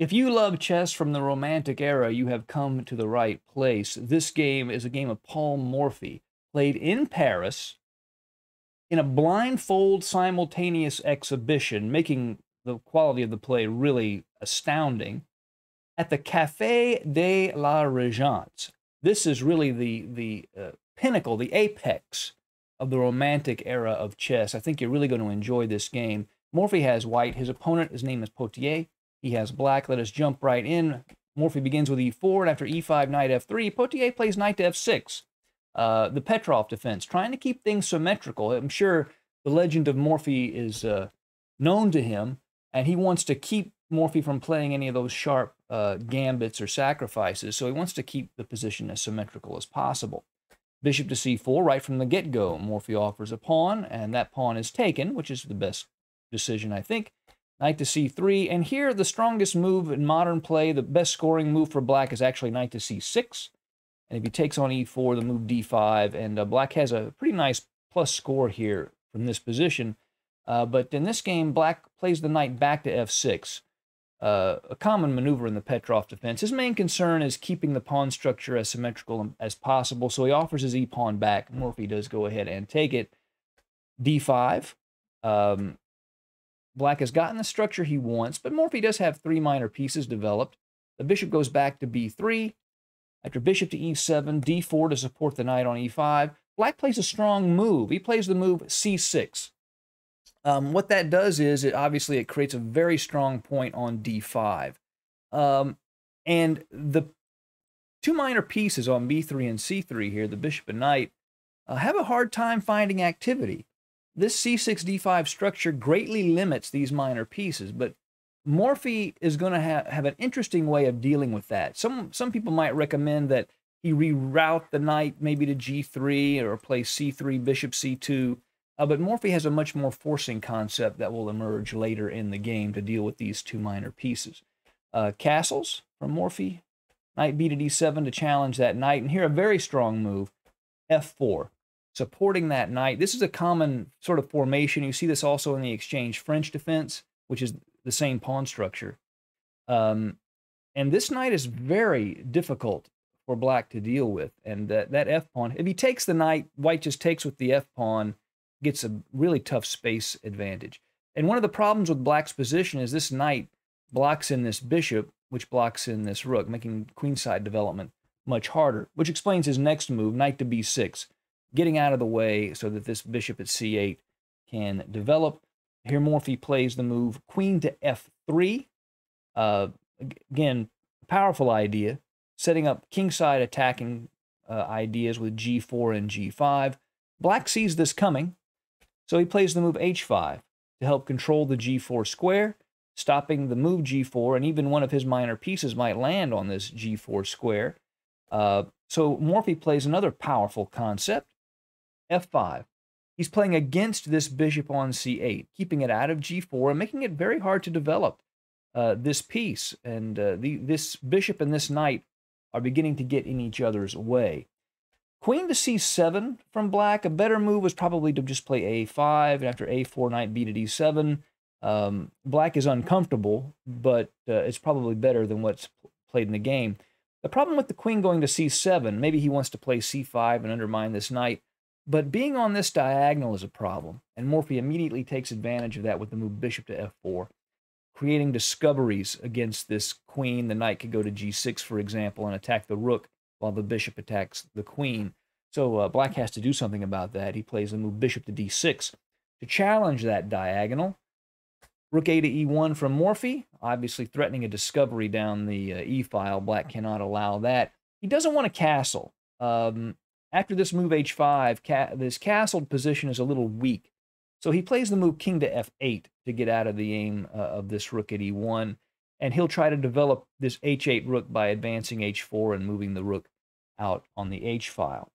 If you love chess from the Romantic era, you have come to the right place. This game is a game of Paul Morphy, played in Paris in a blindfold simultaneous exhibition, making the quality of the play really astounding, at the Café de la Regence. This is really the pinnacle, the apex of the Romantic era of chess. I think you're really going to enjoy this game. Morphy has white. His opponent, his name is Potier. He has black. Let us jump right in. Morphy begins with e4, and after e5, knight f3, Potier plays knight to f6. The Petrov defense, trying to keep things symmetrical. I'm sure the legend of Morphy is known to him, and he wants to keep Morphy from playing any of those sharp gambits or sacrifices, so he wants to keep the position as symmetrical as possible. Bishop to c4, right from the get-go, Morphy offers a pawn, and that pawn is taken, which is the best decision, I think. Knight to c3, and here the strongest move in modern play, the best scoring move for black is actually knight to c6. And if he takes on e4, the move d5, and black has a pretty nice plus score here from this position. But in this game, black plays the knight back to f6, a common maneuver in the Petrov defense. His main concern is keeping the pawn structure as symmetrical as possible, so he offers his e-pawn back. Morphy does go ahead and take it. d5. Black has gotten the structure he wants, but Morphy does have three minor pieces developed. The bishop goes back to b3. After bishop to e7, d4 to support the knight on e5. Black plays a strong move. He plays the move c6. What that does is, obviously, it creates a very strong point on d5. And the two minor pieces on b3 and c3 here, the bishop and knight, have a hard time finding activity. This c6, d5 structure greatly limits these minor pieces, but Morphy is going to have an interesting way of dealing with that. Some people might recommend that he reroute the knight maybe to g3 or play c3, bishop c2. But Morphy has a much more forcing concept that will emerge later in the game to deal with these two minor pieces. Castles from Morphy. Knight b to d7 to challenge that knight. And here a very strong move, f4, supporting that knight. This is a common sort of formation. You see this also in the exchange French defense, which is the same pawn structure. And this knight is very difficult for black to deal with. And that f-pawn, if he takes the knight, white just takes with the f-pawn, gets a really tough space advantage. And one of the problems with black's position is this knight blocks in this bishop, which blocks in this rook, making queenside development much harder, which explains his next move, knight to b6, getting out of the way so that this bishop at c8 can develop. Here Morphy plays the move queen to f3. Again, powerful idea, setting up kingside attacking ideas with g4 and g5. Black sees this coming, so he plays the move h5 to help control the g4 square, stopping the move g4, and even one of his minor pieces might land on this g4 square. So Morphy plays another powerful concept, f5. He's playing against this bishop on c8, keeping it out of g4 and making it very hard to develop this piece. And this bishop and this knight are beginning to get in each other's way. Queen to c7 from black. A better move was probably to just play a5, and after a4, knight b to d7. Black is uncomfortable, but it's probably better than what's played in the game. The problem with the queen going to c7, maybe he wants to play c5 and undermine this knight, but being on this diagonal is a problem, and Morphy immediately takes advantage of that with the move bishop to f4, creating discoveries against this queen. The knight could go to g6, for example, and attack the rook while the bishop attacks the queen. So black has to do something about that. He plays the move bishop to d6 to challenge that diagonal. Rook a to e1 from Morphy, obviously threatening a discovery down the e-file. Black cannot allow that. He doesn't want to castle. After this move h5, this castled position is a little weak. So he plays the move king to f8 to get out of the aim of this rook at e1. And he'll try to develop this h8 rook by advancing h4 and moving the rook out on the h-file.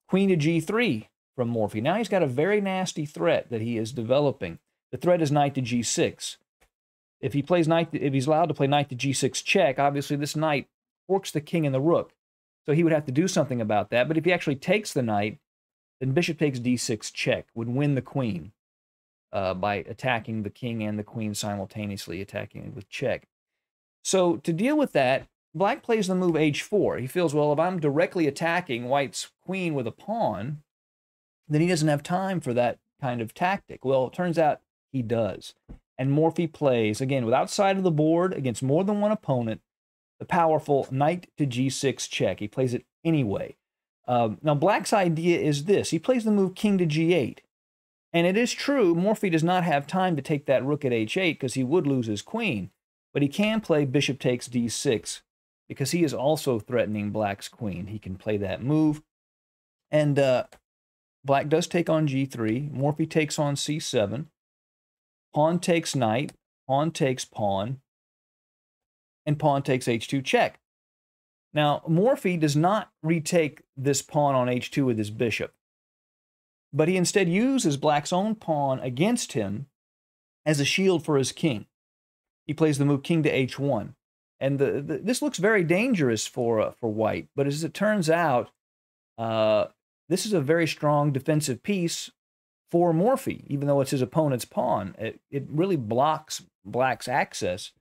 Queen to g3 from Morphy. Now he's got a very nasty threat that he is developing. The threat is knight to g6. If he's allowed to play knight to g6 check, obviously this knight forks the king and the rook. So he would have to do something about that. But if he actually takes the knight, then bishop takes d6 check would win the queen by attacking the king and the queen simultaneously, attacking it with check. So to deal with that, black plays the move h4. He feels, well, if I'm directly attacking white's queen with a pawn, then he doesn't have time for that kind of tactic. Well, it turns out he does. And Morphy plays, again, without side of the board, against more than one opponent, the powerful knight to g6 check. He plays it anyway. Now, black's idea is this. He plays the move king to g8. And it is true, Morphy does not have time to take that rook at h8 because he would lose his queen. But he can play bishop takes d6 because he is also threatening black's queen. He can play that move. And black does take on g3. Morphy takes on c7. Pawn takes knight. Pawn takes pawn. And pawn takes h2 check. Now, Morphy does not retake this pawn on h2 with his bishop, but he instead uses black's own pawn against him as a shield for his king. He plays the move king to h1. And this looks very dangerous for white, but as it turns out, this is a very strong defensive piece for Morphy, even though it's his opponent's pawn. It really blocks black's access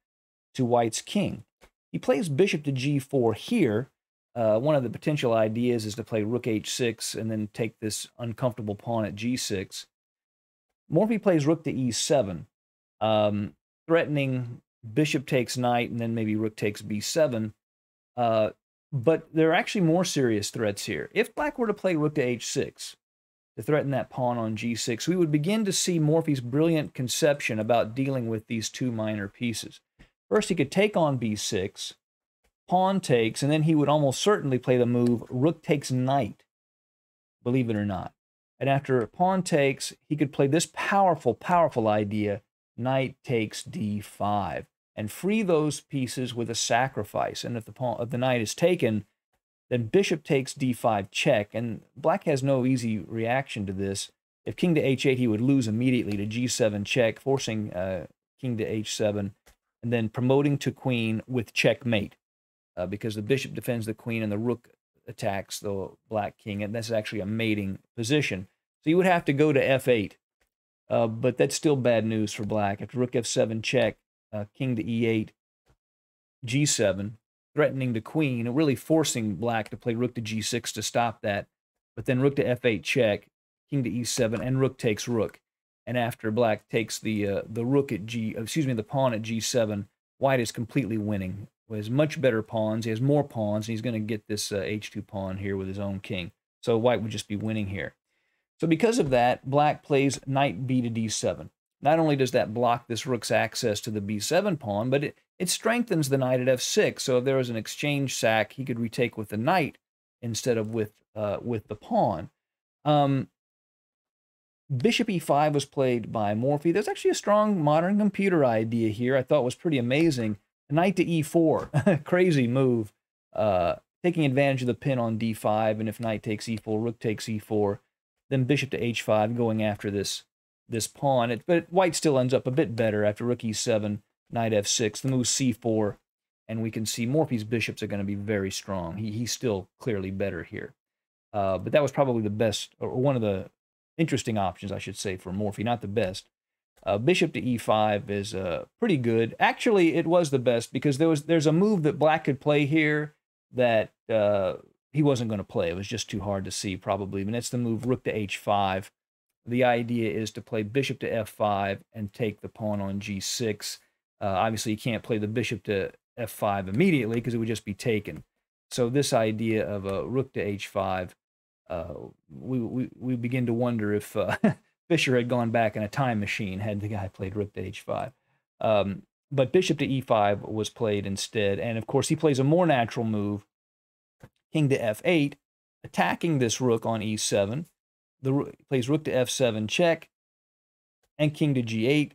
to white's king. He plays bishop to g4 here. One of the potential ideas is to play rook h6 and then take this uncomfortable pawn at g6. Morphy plays rook to e7, threatening bishop takes knight and then maybe rook takes b7. But there are actually more serious threats here. If black were to play rook to h6 to threaten that pawn on g6, we would begin to see Morphy's brilliant conception about dealing with these two minor pieces. First, he could take on b6, pawn takes, and then he would almost certainly play the move rook takes knight, believe it or not. And after pawn takes, he could play this powerful, powerful idea, knight takes d5, and free those pieces with a sacrifice. And if the knight is taken, then bishop takes d5 check, and black has no easy reaction to this. If king to h8, he would lose immediately to g7 check, forcing king to h7, and then promoting to queen with checkmate, because the bishop defends the queen and the rook attacks the black king, and that's actually a mating position. So you would have to go to f8, but that's still bad news for black. After rook f7 check, king to e8, g7, threatening the queen, and really forcing black to play rook to g6 to stop that, but then rook to f8 check, king to e7, and rook takes rook. And after black takes the rook at the pawn at g7, white is completely winning. He has much better pawns. He has more pawns, and he's going to get this h2 pawn here with his own king. So white would just be winning here. So because of that, black plays knight b to d7. Not only does that block this rook's access to the b7 pawn, but it strengthens the knight at f6. So if there was an exchange sack, he could retake with the knight instead of with the pawn. Bishop e5 was played by Morphy. There's actually a strong modern computer idea here I thought was pretty amazing. Knight to e4, crazy move, taking advantage of the pin on d5, and if knight takes e4, rook takes e4, then bishop to h5, going after this pawn. But white still ends up a bit better after rook e7, knight f6, the move c4, and we can see Morphy's bishops are going to be very strong. He's still clearly better here. But that was probably the best, or one of the interesting options, I should say, for Morphy, not the best. Bishop to e5 is pretty good. Actually, it was the best because there's a move that black could play here that he wasn't going to play. It was just too hard to see, probably. And it's the move rook to h5. The idea is to play bishop to f5 and take the pawn on g6. Obviously, you can't play the bishop to f5 immediately because it would just be taken. So this idea of a rook to h5, we begin to wonder if Fischer had gone back in a time machine had the guy played rook to h5. But bishop to e5 was played instead. And, of course, he plays a more natural move, king to f8, attacking this rook on e7. Plays rook to f7 check, and king to g8.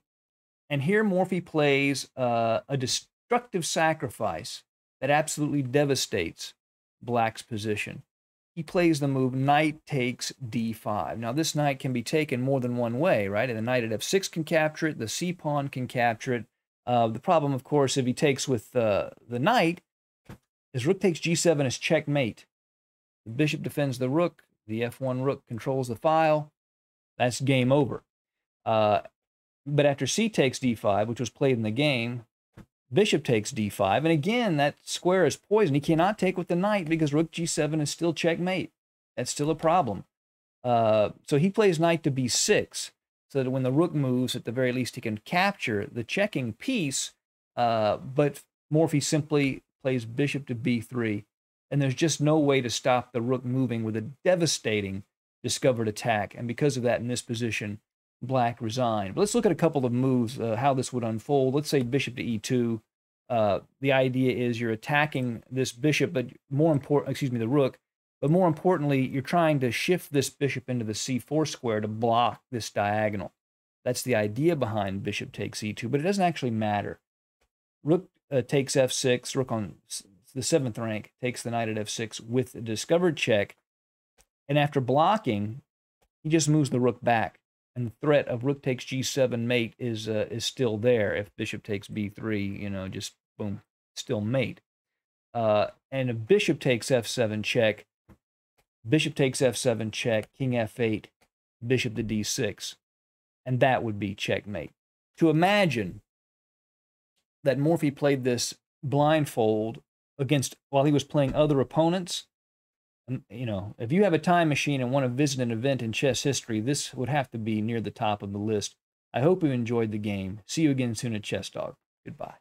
And here Morphy plays a destructive sacrifice that absolutely devastates black's position. He plays the move knight takes d5. Now, this knight can be taken more than one way, right? And the knight at f6 can capture it. The c-pawn can capture it. The problem, of course, if he takes with the knight, is rook takes g7 is checkmate. The bishop defends the rook. The f1 rook controls the file. That's game over. But after c takes d5, which was played in the game, bishop takes d5. And again, that square is poisoned. He cannot take with the knight because rook g7 is still checkmate. That's still a problem. So he plays knight to b6, so that when the rook moves, at the very least, he can capture the checking piece. But Morphy simply plays bishop to b3, and there's just no way to stop the rook moving with a devastating discovered attack. And because of that, in this position, black resigned. But let's look at a couple of moves, how this would unfold. Let's say bishop to e2. The idea is you're attacking this bishop, but more important, excuse me, the rook. But more importantly, you're trying to shift this bishop into the c4 square to block this diagonal. That's the idea behind bishop takes e2, but it doesn't actually matter. Rook takes f6, rook on the 7th rank takes the knight at f6 with a discovered check, and after blocking, he just moves the rook back, and the threat of rook takes g7 mate is still there. If bishop takes b3, you know, just boom, still mate. And if bishop takes f7 check, bishop takes f7 check, king f8, bishop to d6, and that would be checkmate. To imagine that Morphy played this blindfold against, while he was playing other opponents, you know, if you have a time machine and want to visit an event in chess history, this would have to be near the top of the list. I hope you enjoyed the game. See you again soon at Chess Dog. Goodbye.